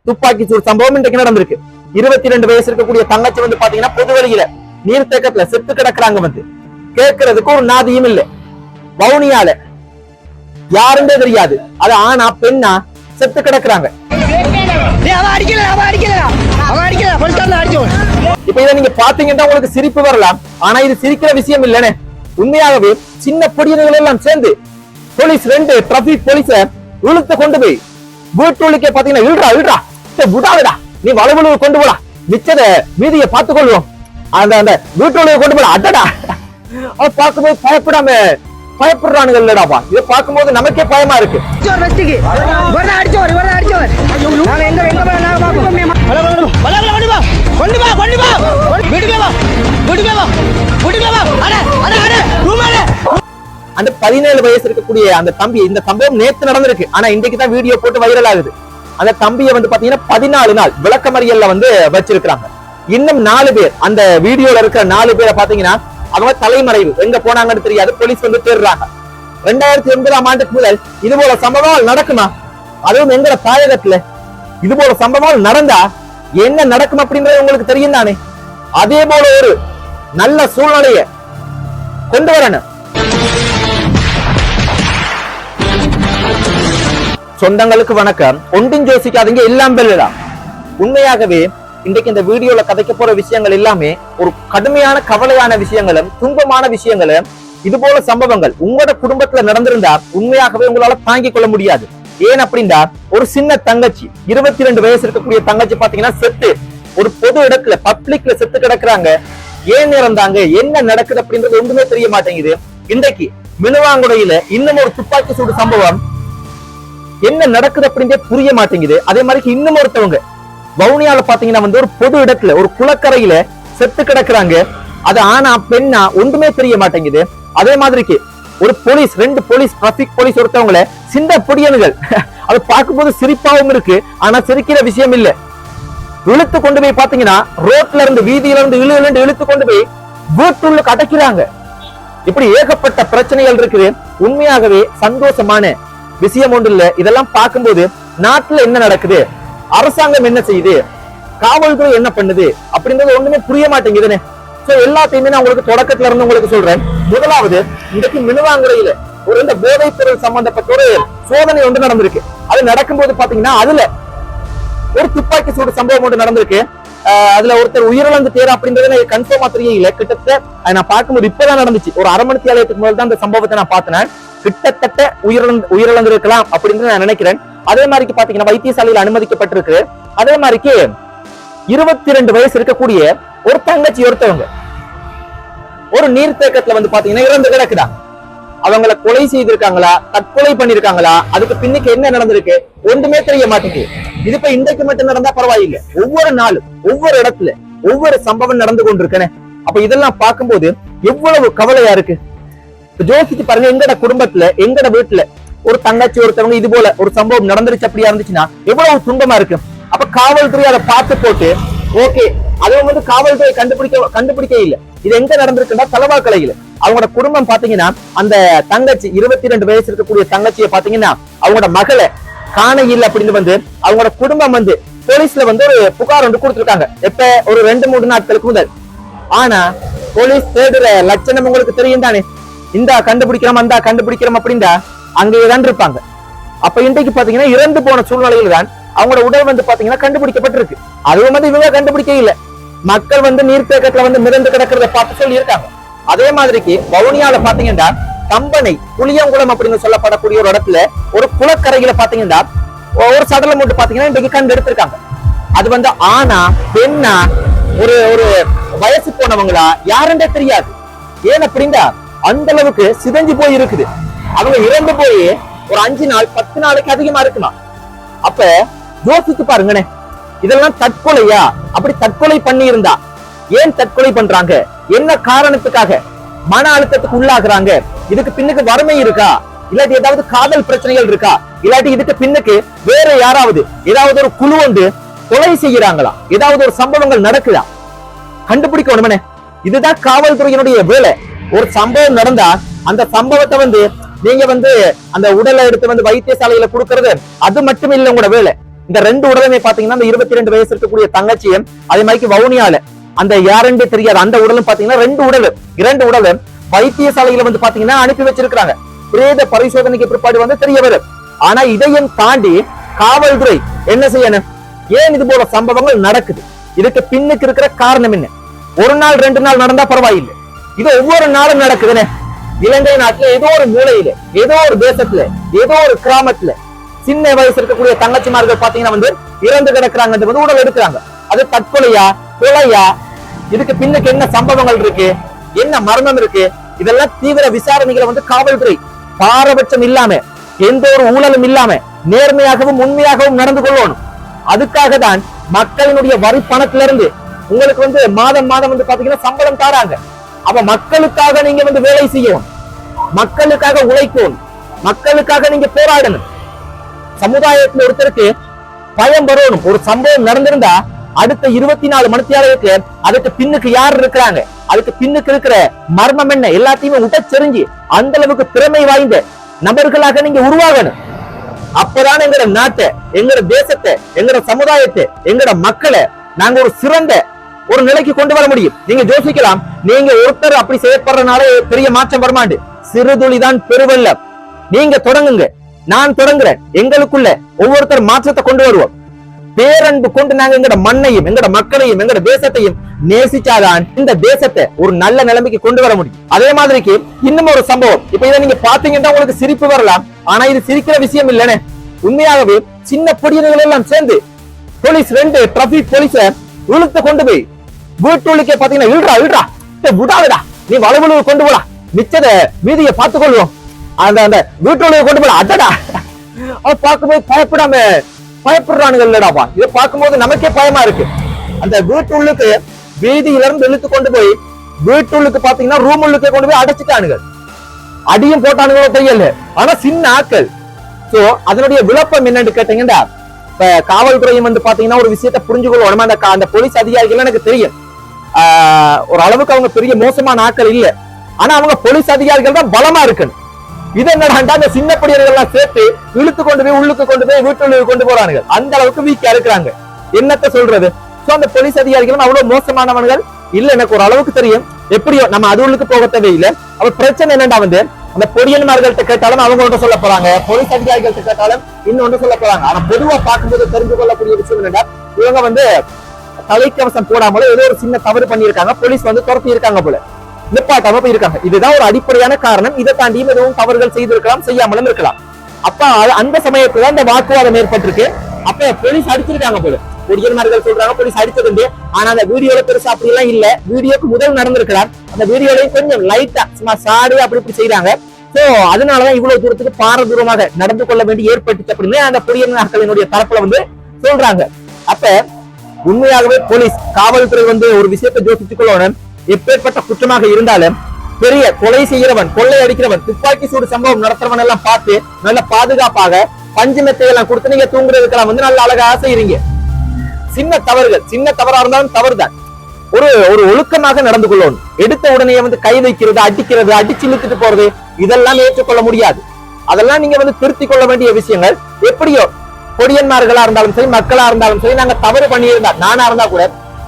துப்பாக்கி சூடு சம்பவம் இன்றைக்கு நடந்திருக்கு. 22 வயசு இருக்கக்கூடிய தங்கச்சி வந்து பாத்தீங்கன்னா பொது வழியில நீர்த்தேக்கத்துல செத்து கிடக்குறாங்க. வந்து கேட்கறதுக்கு ஒரு நாதியும் இல்லை. வவுனியால யாருன்னே தெரியாது, அது ஆனா பெண்ணா செத்து கிடக்குறாங்க. இப்ப இதை நீங்க பாத்தீங்கன்னா உங்களுக்கு சிரிப்பு வரலாம், ஆனா இது சிரிக்கிற விஷயம் இல்லன்னு. உண்மையாகவே சின்ன பொடியர்கள் எல்லாம் சேர்ந்து போலீஸ் 2 டிராபிக் போலீஸ இழுத்து கொண்டு போய் வீட்டுக்கே பாத்தீங்கன்னா இழுறா விடாதடா, நீ வளவுழுவு கொண்டு போடா, மிச்சத மீதியை பார்த்துக் கொள்வோம், அந்த வீட்டுக்கு கொண்டு போடா. அடடா பார்க்கும்போது பயப்படுறானுங்க இல்லடாப்பா. இதை பார்க்கும்போது நமக்கே பயமா இருக்கு. அந்த 17 வயசு இருக்கக்கூடிய அந்த தம்பி, இந்த சம்பவம் நேத்து நடந்திருக்கு, ஆனா இன்றைக்கு தான் வீடியோ போட்டு வைரல் ஆகுது. அந்த தம்பியை வந்து பாத்தீங்கன்னா 14 நாள் விளக்கமறியல்ல வந்து வச்சிருக்காங்க. இன்னும் 4 பேர், அந்த வீடியோல இருக்கிற 4 பேரை பாத்தீங்கன்னா அவங்க தலைமறைவு, எங்க போனாங்கன்னு தெரியாது, போலீஸ் வந்து தேடுறாங்க. 2009ஆம் ஆண்டுக்கு முதல் இது போல சம்பவங்கள் நடக்குமா? அதுவும் எங்கட தாயகத்துல இது போல சம்பவங்கள் நடந்தா என்ன நடக்கும் அப்படின்றது உங்களுக்கு தெரியும் தானே. அதே போல ஒரு நல்ல சூழ்நிலையை கொண்டு வரணும். சொந்தங்களுக்கு வணக்கம். ஒன்றும் யோசிக்காதீங்க, எல்லாம் பெல்லலாம். உண்மையாகவே இன்றைக்கு இந்த வீடியோல கதைக்க போற விஷயங்கள் எல்லாமே ஒரு கடுமையான கவலையான விஷயங்களும் துன்பமான விஷயங்களும். இது போல சம்பவங்கள் உங்களோட குடும்பத்துல நடந்திருந்தா உண்மையாகவே உங்களால தாங்கிக் கொள்ள முடியாது. ஏன் அப்படின்னா ஒரு சின்ன தங்கச்சி, 22 வயசு இருக்கக்கூடிய தங்கச்சி பாத்தீங்கன்னா செத்து ஒரு பொது இடத்துல பப்ளிக்ல செத்து கிடக்குறாங்க. ஏன் இறந்தாங்க, என்ன நடக்குது அப்படின்றது ஒன்றுமே தெரிய மாட்டேங்குது. இன்றைக்கு மினுவாங்குடையில இன்னும் ஒரு துப்பாக்கி சூடு சம்பவம், என்ன நடக்குது அப்படின்றே புரிய மாட்டேங்குது. அதே மாதிரி இன்னும் ஒருத்தவங்க வவுனியால பாத்தீங்கன்னா வந்து ஒரு பொது இடத்துல ஒரு குளக்கரையில செத்து கிடக்குறாங்க. அது ஆனா பெண்ணா ஒன்றுமே தெரிய மாட்டேங்குது. அதே மாதிரிக்கு ஒரு போலீஸ் 2 போலீஸ் டிராபிக் போலீஸ் ஒருத்தவங்கள சின்ன பொடியன்கள், அது பார்க்கும்போது சிரிப்பாவும் இருக்கு, ஆனா சிரிக்கிற விஷயம் இல்ல. இழுத்து கொண்டு போய் பாத்தீங்கன்னா ரோட்ல இருந்து வீதியில இருந்து இழுத்து கொண்டு போய் வீட்டுள்ளுக்கு அடைக்கிறாங்க. இப்படி ஏகப்பட்ட பிரச்சனைகள் இருக்குது. உண்மையாகவே சந்தோஷமான விஷயம் ஒன்று இல்ல. இதெல்லாம் பார்க்கும்போது நாட்டுல என்ன நடக்குது, அரசாங்கம் என்ன செய்யுது, காவல்துறை என்ன பண்ணுது அப்படின்றது ஒண்ணுமே புரிய மாட்டேங்குதுன்னு. எல்லாத்தையுமே நான் உங்களுக்கு தொடக்கத்துல இருந்து உங்களுக்கு சொல்றேன். முதலாவது, இன்றைக்கு மினுவாங்குறையில ஒரு இந்த போதைப் பொருள் சம்பந்தப்பட்ட ஒரு சோதனை ஒன்று நடந்திருக்கு. அது நடக்கும்போது பாத்தீங்கன்னா அதுல ஒரு துப்பாக்கி சூடு சம்பவம் ஒன்று நடந்திருக்கு. அதுல ஒருத்தர் உயிரிழந்து தேர் அப்படின்றது கன்ஃபார்மா தெரியல. கிட்டத்தட்ட நான் பார்க்கும்போது இப்பதான் நடந்துச்சு, ஒரு அரை மணி நேரத்துக்கு முதல் தான் இந்த சம்பவத்தை நான் பார்த்தேன். கிட்டத்தட்ட உயிரிழந்திருக்கலாம் அப்படின்னு நான் நினைக்கிறேன். அதே மாதிரி பாத்தீங்கன்னா வைத்தியசாலையில் அனுமதிக்கப்பட்டிருக்கு. அதே மாதிரிக்கு 22 வயசு இருக்கக்கூடிய ஒரு தங்கச்சி ஒருத்தவங்க ஒரு நீர்த்தேக்கத்துல வந்து பாத்தீங்கன்னா இறந்து கிடக்குறாங்க. அவங்கள கொலை செய்திருக்காங்களா, தற்கொலை பண்ணிருக்காங்களா, அதுக்கு பின்னுக்கு என்ன நடந்திருக்கு ஒன்றுமே தெரிய மாட்டேங்குது. இது இப்ப இன்றைக்கு மட்டும் நடந்தா பரவாயில்லை, ஒவ்வொரு நாளும் ஒவ்வொரு இடத்துல ஒவ்வொரு சம்பவம் நடந்து கொண்டிருக்கேன். அப்ப இதெல்லாம் பார்க்கும்போது எவ்வளவு கவலையா இருக்கு. யோசிச்சு பாருங்க, எங்கட குடும்பத்துல எங்கட வீட்டுல ஒரு தங்கச்சி ஒருத்தவங்க இது போல ஒரு சம்பவம் நடந்துருச்சு அப்படியா இருந்துச்சுன்னா எவ்வளவு துன்பமா இருக்கு. அப்ப காவல்துறை அதை பார்த்து போட்டு ஓகே, அதுவும் வந்து காவல்துறை கண்டுபிடிக்க இல்ல. இது எங்க நடந்திருக்குன்னா தலவாக்கலையில அவங்களோட குடும்பம் பாத்தீங்கன்னா அந்த தங்கச்சி 22 வயசு இருக்கக்கூடிய தங்கச்சியை பாத்தீங்கன்னா அவங்களோட மகளை காண இல்ல அப்படின்னு வந்து அவங்களோட குடும்பம் வந்து போலீஸ்ல வந்து ஒரு புகார் வந்து கொடுத்திருக்காங்க. எப்ப ஒரு 2-3 நாட்களுக்கு முதல். ஆனா போலீஸ் தேடுற லட்சணம் உங்களுக்கு தெரியும் தானே. இந்த கண்டுபிடிக்கிறோம் அந்த கண்டுபிடிக்கிறோம் அப்படின்னா அங்கேதான் இருப்பாங்க. அப்ப இன்றைக்கு பாத்தீங்கன்னா இறந்து போன சூழ்நிலையில தான் அவங்களோட உடல் வந்து பாத்தீங்கன்னா கண்டுபிடிக்கப்பட்டிருக்கு. அதுவும் வந்து இவங்க கண்டுபிடிக்க இல்ல, மக்கள் வந்து நீர்த்தேக்கத்துல வந்து மிதந்து கிடக்கிறத பார்த்து சொல்லி இருக்காங்க. அதே மாதிரிக்கு வவுனியால பாத்தீங்கன்னா கம்பனை புளியங்குளம் அப்படின்னு சொல்லப்படக்கூடிய ஒரு இடத்துல ஒரு குளக்கரையில பாத்தீங்கன்னா ஒரு சடலம் மட்டும் பாத்தீங்கன்னா இன்றைக்கு கண்டு எடுத்திருக்காங்க. அது வந்து ஆனா பெண்ணா ஒரு வயசு போனவங்களா யாருன்றே தெரியாது. ஏன் அப்படின்னா அந்த அளவுக்கு சிதைஞ்சு போய் இருக்குது. அவங்க இறந்து போய் ஒரு 5 நாள் 10 நாளைக்கு அதிகமா இருக்குமா. அப்ப யோசிச்சு பாருங்கண்ணே, இதெல்லாம் தற்கொலையா? அப்படி தற்கொலை பண்ணி இருந்தா ஏன் தற்கொலை பண்றாங்க, என்ன காரணத்துக்காக மன அழுத்தத்துக்கு உள்ளாகுறாங்க? இதுக்கு பின்னுக்கு வறுமை இருக்கா, இல்லாட்டி ஏதாவது காதல் பிரச்சனைகள் இருக்கா, இல்லாட்டி இதுக்கு பின்னுக்கு வேற யாராவது ஏதாவது ஒரு குழு வந்து கொலை செய்யறாங்களா, ஏதாவது ஒரு சம்பவங்கள் நடக்குதா கண்டுபிடிக்கணுமே. இதுதான் காவல்துறையினுடைய வேலை. ஒரு சம்பவம் நடந்தா அந்த சம்பவத்தை வந்து நீங்க வந்து அந்த உடலை எடுத்து வந்து வைத்தியசாலையில கொடுக்கறது அது மட்டும் இல்ல உங்களோட வேலை. இந்த ரெண்டு உடலுமே பாத்தீங்கன்னா அந்த 22 வயசு இருக்கக்கூடிய தங்கச்சியும் அதே மாதிரி வவுனியால அந்த யாருன்னு தெரியாது அந்த உடலும் பாத்தீங்கன்னா இரண்டு உடலும் வைத்தியசாலையில வந்து பாத்தீங்கன்னா அனுப்பி வச்சிருக்காங்க. பிரேத பரிசோதனைக்கு பிற்பாடு வந்து தெரிய வரும். ஆனா இதையும் தாண்டி காவல்துறை என்ன செய்யணும்? ஏன் இது போல சம்பவங்கள் நடக்குது? இதுக்கு பின்னுக்கு இருக்கிற காரணம் என்ன? ஒரு நாள் 2 நாள் நடந்தா பரவாயில்லை, இது ஒவ்வொரு நாளும் நடக்குதுன்னு. இலங்கை நாட்டுல ஏதோ ஒரு மூலையில, ஏதோ ஒரு தேசத்துல, ஏதோ ஒரு கிராமத்துல சின்ன வயசு இருக்கக்கூடிய தங்கச்சிமார்கள் பாத்தீங்கன்னா வந்து இறந்து கிடக்குறாங்க, உடல் எடுக்கிறாங்க. அது தற்கொலையா, கொலையா? இதுக்கு பின்னுக்கு என்ன சம்பவங்கள் இருக்கு, என்ன மரணம் இருக்கு? இதெல்லாம் தீவிர விசாரணைகளை வந்து காவல்துறை பாரபட்சம் இல்லாம, எந்த ஒரு ஊழலும் இல்லாம நேர்மையாகவும் உண்மையாகவும் நடந்து கொள்ளணும். அதுக்காக தான் மக்களினுடைய வரி பணத்திலிருந்து உங்களுக்கு வந்து மாதம் வந்து பாத்தீங்கன்னா சம்பளம் தாராங்க. அப்ப மக்களுக்காக நீங்க வந்து வேலை செய்யணும், மக்களுக்காக உழைக்கணும், மக்களுக்காக நீங்க போராடணும். சமுதாயத்துல ஒருத்தருக்கு பயம் வரணும். ஒரு சம்பவம் நடந்திருந்தா அடுத்த 24 மணி நேரத்துக்கு அதுக்கு பின்னுக்கு யார் இருக்கிறாங்க, அதுக்கு பின்னுக்கு இருக்கிற மர்மம் என்ன, எல்லாத்தையுமே உடச்செறிஞ்சு அந்த அளவுக்கு திறமை வாய்ந்த நபர்களாக நீங்க உருவாகணும். அப்பதான் எங்கட நாட்டை, எங்கட தேசத்தை, எங்கட சமுதாயத்தை, எங்கட மக்களை நாங்க ஒரு சிறந்த ஒரு நிலைக்கு கொண்டு வர முடியும். நீங்க யோசிக்கலாம், நீங்க ஒருத்தர் அப்படி செயற்படுறதுனால பெரிய மாற்றம் வரமாண்டு. சிறுதுளிதான் பெருவெள்ளம். நீங்க தொடங்குங்க, நான் தொடங்குறேன். எங்களுக்குள்ள ஒவ்வொருத்தர் மாற்றத்தை கொண்டு வருவோம். பேரன்பு கொண்டு நாங்க எங்கட மண்ணையும், எங்கட மக்களையும், எங்கட தேசத்தையும் நேசிச்சாதான் இந்த தேசத்தை ஒரு நல்ல நிலைமைக்கு கொண்டு வர முடியும். அதே மாதிரிக்கு இன்னும் ஒரு சம்பவம். இப்ப இதை நீங்க பாத்தீங்கன்னா உங்களுக்கு சிரிப்பு வரலாம், ஆனா இது சிரிக்கிற விஷயம் இல்லன்னு. உண்மையாகவே சின்ன பொடியர்கள் எல்லாம் சேர்ந்து போலீஸ் 2 டிராபிக் போலீஸ இழுத்து கொண்டு போய் வீட்டுள்ளுக்கே பாத்தீங்கன்னா இல்றா விடாதடா, நீ வலுவலு கொண்டு போடா, மிச்சத மீதியை பார்த்துக் கொள்வோம், அந்த வீட்டுள்ளுக்கு கொண்டு போடா. அடடா, பார்க்கும்போது பயப்படுறானுங்கல்லடாப்பா. இதை பார்க்கும்போது நமக்கே பயமா இருக்கு. அந்த வீட்டுள்ளுக்கு வீதியில இருந்து இழுத்து கொண்டு போய் வீட்டுள்ளுக்கு பாத்தீங்கன்னா ரூம் உள்ளுக்கே கொண்டு போய் அடைச்சிட்டானுங்க. அடியும் போட்டானுங்களோ தெரியல, ஆனா சின்ன ஆக்கள். சோ அதனுடைய விளப்பம் என்னன்னு கேட்டீங்கன்னா, இப்ப காவல்துறையும் வந்து பாத்தீங்கன்னா ஒரு விஷயத்த புரிஞ்சுக்கொள்ளும். அந்த போலீஸ் அதிகாரிகள் எனக்கு தெரியும், ஒரு அளவுக்கு அவங்க பெரிய மோசமான ஆக்கள் இல்ல, ஆனா அவங்க போலீஸ் அதிகாரிகள் தான் பலமா இருக்கணும். இது என்னடா, அந்த சின்ன படியர்கள் எல்லாம் சேர்த்து இழுத்து கொண்டு போய் உள்ளுக்கு கொண்டு போய் வீட்டுள்ளுக்கு கொண்டு போறாங்க. அந்த அளவுக்கு வீக்கா இருக்கிறாங்க. என்னத்த சொல்றது? சோ அந்த போலீஸ் அதிகாரிகளும் அவ்வளவு மோசமானவர்கள் இல்ல, எனக்கு ஒரு அளவுக்கு தெரியும். எப்படியோ நம்ம அது உள்ளுக்கு போக தேவையில்லை. அவ பிரச்சனை என்னண்டா வந்து அந்த பொடியன்மார்கள்ட்ட கேட்டாலும் அவங்க ஒன்று சொல்ல போறாங்க, போலீஸ் அதிகாரிகள்ட்ட கேட்டாலும் இன்னொன்று சொல்ல போறாங்க. ஆனா பொதுவா பார்க்கும்போது தெரிஞ்சு கொள்ளக்கூடிய விஷயம் என்னன்னா, இவங்க வந்து தலைக்கவசம் போடாமல ஏதோ ஒரு சின்ன தவறு பண்ணியிருக்காங்க, போலீஸ் வந்து துரத்தி இருக்காங்க போல, நிப்பாட்டாம போயிருக்காங்க. இதுதான் ஒரு அடிப்படையான காரணம். இதை தாண்டியும் எதுவும் தவறுகள் செய்திருக்கலாம், செய்யாமலும் இருக்கலாம். அப்ப அந்த சமயத்துல இந்த வாக்குவாதம் ஏற்பட்டிருக்கு. அப்ப போலீஸ் அடிச்சிருக்காங்க போல, பொடியன்மார்கள் சொல்றாங்க போலீஸ் அடிச்சது. ஆனா அந்த வீடியோல பெருசா அப்படி எல்லாம் இல்ல. வீடியோக்கு முதல் நடந்திருக்கலாம், அந்த வீடியோலையும் கொஞ்சம் லைட்டா சும்மா சாடு அப்படி செய்யறாங்க. சோ அதனாலதான் இவ்வளவு தூரத்துக்கு பாரதூரமாக நடந்து கொள்ள வேண்டி ஏற்பட்டுச்சு அப்படின்னு அந்த பொடியன்மார்களினுடைய தரப்புல வந்து சொல்றாங்க. அப்ப உண்மையாகவே போலீஸ் காவல்துறை வந்து ஒரு விஷயத்தை யோசித்துக் கொள்ளணும். எப்பேற்பட்ட குற்றமாக இருந்தாலும் பெரிய கொலை செய்கிறவன், கொள்ளை அடிக்கிறவன், துப்பாக்கி சூடு சம்பவம் நடத்துறவன் எல்லாம் பார்த்து நல்ல பாதுகாப்பாக பஞ்சு மெத்தை எல்லாம் கொடுத்து நீங்க தூங்குறதுக்கெல்லாம் வந்து நல்ல அழகா செய்றீங்க. சின்ன தவறுகள், சின்ன தவறா இருந்தாலும் தவறுதான். ஒரு ஒழுக்கமாக நடந்து கொள்ளணும். எடுத்த உடனே வந்து கை வைக்கிறது, அடிக்கிறது, அடிச்சு இழுத்துட்டு போறது, இதெல்லாம் ஏற்றுக்கொள்ள முடியாது. அதெல்லாம் நீங்க வந்து திருத்திக் கொள்ள வேண்டிய விஷயங்கள். எப்படியோ பொடியன்மார்களா இருந்தாலும் சரி, மக்களா இருந்தாலும் சரி, நாங்க தவறு பண்ணியிருந்தா, நானா இருந்தா கூட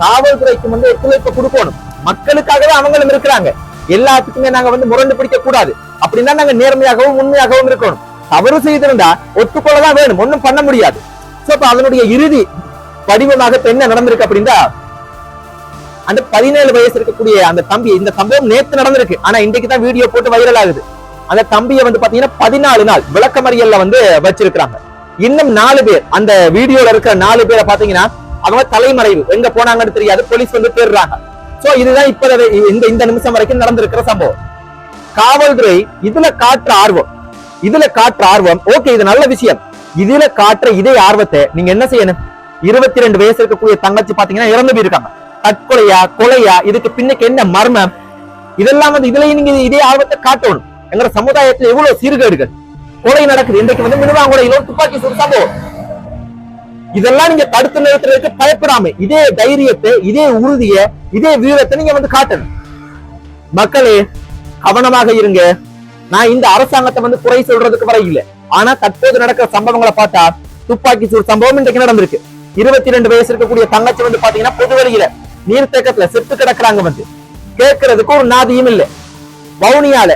காவல்துறைக்கு வந்து ஒத்துழைப்பு கொடுக்கணும். மக்களுக்காகவே அவங்களும் இருக்கிறாங்க. எல்லாத்துக்குமே நாங்க வந்து முரண்டு பிடிக்க கூடாது. அப்படின்னா நாங்க நேர்மையாகவும் உண்மையாகவும் இருக்கணும். தவறு செய்திருந்தா ஒத்துக்கொள்ளதான் வேணும், ஒண்ணும் பண்ண முடியாது. சோ அதனுடைய இறுதி வடிவமாக என்ன நடந்திருக்கு அப்படின்னா, அந்த 17 வயசு இருக்கக்கூடிய அந்த தம்பி, இந்த சம்பவம் நேத்து நடந்திருக்கு, ஆனா இன்றைக்கு தான் வீடியோ போட்டு வைரல் ஆகுது. அந்த தம்பியை வந்து பாத்தீங்கன்னா 14 நாள் விளக்கமறியல்ல வந்து வச்சிருக்காங்க. இன்னும் 4 பேர், அந்த வீடியோல இருக்கிற 4 பேரை பாத்தீங்கன்னா அவங்க தலைமறைவு, எங்க போனாங்கன்னு தெரியாது, போலீஸ் வந்து தேடுறாங்க. சோ இதுதான் இப்ப இந்த நிமிஷம் வரைக்கும் நடந்திருக்கிற சம்பவம். காவல்துறை இதுல காட்டுற ஆர்வம் ஓகே, இது நல்ல விஷயம். இதுல காட்டுற இதே ஆர்வத்தை நீங்க என்ன செய்யணும்? 22 வயசு இருக்கக்கூடிய தங்கச்சி பாத்தீங்கன்னா இறந்து போயிருக்காங்க. தற்கொலையா, கொலையா, இதுக்கு பின்னுக்கு என்ன மர்மம், இதெல்லாம் வந்து இதுலயும் நீங்க இதே ஆர்வத்தை காட்டணும். எங்க சமுதாயத்துல எவ்வளவு சீர்கேடுகள், கொலை நடக்குது. இன்றைக்கு வந்து மினுவாங்குடையில துப்பாக்கி சூடு சம்பவம். இதெல்லாம் நீங்க தடுத்து நிறுத்துறதுக்கு பயப்படாம இதே தைரியத்தை, இதே உறுதிய, இதே வீரத்தை நீங்க வந்து காட்டணும். மக்களே கவனமாக இருங்க. நான் இந்த அரசாங்கத்தை வந்து குறை சொல்றதுக்கு வர இல்லை, ஆனா தற்போது நடக்கிற சம்பவங்களை பார்த்தா துப்பாக்கி சூடு சம்பவம் இன்றைக்கு நடந்திருக்கு. 22 வயசு இருக்கக்கூடிய தங்கச்சி வந்து பாத்தீங்கன்னா பொது வழியில நீர்த்தேக்கத்துல செத்து கிடக்குறாங்க. வந்து கேட்கறதுக்கு ஒரு நாதியும் இல்லை. வவுனியால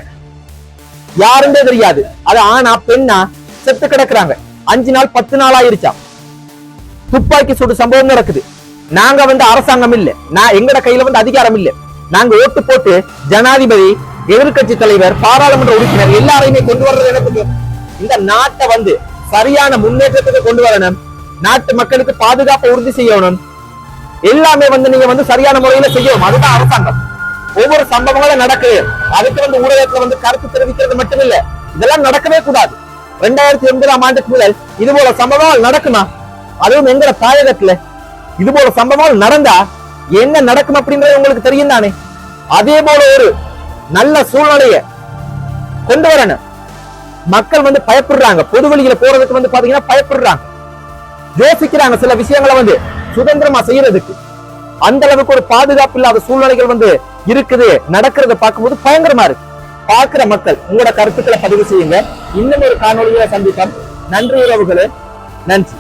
யாருன்னே தெரியாது, அது ஆனா பெண்ணா செத்து கிடக்குறாங்க. 5 நாள் 10 நாள் ஆயிருச்சா. துப்பாக்கி சூடு சம்பவம் நடக்குது. நாங்க வந்து அரசாங்கம் இல்ல, எங்கட கையில வந்து அதிகாரம் இல்ல. நாங்க ஓட்டு போட்டு ஜனாதிபதி, எதிர்கட்சி தலைவர், பாராளுமன்ற உறுப்பினர் எல்லாரையுமே கொண்டு வர்றது எனக்கு இந்த நாட்டை வந்து சரியான முன்னேற்றத்துக்கு கொண்டு வரணும். நாட்டு மக்களுக்கு பாதுகாப்பை உறுதி செய்யணும். எல்லாமே வந்து நீங்க வந்து சரியான முறையில செய்யணும். அதுதான் அரசாங்கம். ஒவ்வொரு சம்பவங்களும் நடக்குது, அதுக்கு வந்து ஊடகத்துல வந்து கருத்து தெரிவிக்கிறது மட்டும் இல்ல, இதெல்லாம் நடக்கவே கூடாது. 2009ஆம் ஆண்டுக்கு முதல் இது போல சம்பவங்கள் நடக்குமா? அதுவும் எங்கட தாயகத்துல இது போல சம்பவங்கள் நடந்தா என்ன நடக்கும் அப்படின்றது உங்களுக்கு தெரியும் தானே. அதே போல ஒரு நல்ல சூழ்நிலைய கொண்டு வரணும். மக்கள் வந்து பயப்படுறாங்க, பொது வழியில போறதுக்கு வந்து பாத்தீங்கன்னா பயப்படுறாங்க, யோசிக்கிறாங்க சில விஷயங்களை வந்து சுதந்திரமா செய்யறதுக்கு. அந்த அளவுக்கு ஒரு பாதுகாப்பு இல்லாத சூழ்நிலைகள் வந்து இருக்குது. நடக்கிறத பார்க்கும்போது பயங்கரமா இருக்கு. பார்க்கிற மக்கள் உங்களோட கருத்துக்களை பதிவு செய்யுங்க. இன்னும் ஒரு காணொலியில சந்திப்போம். நன்றி உறவுகளே, நன்றி.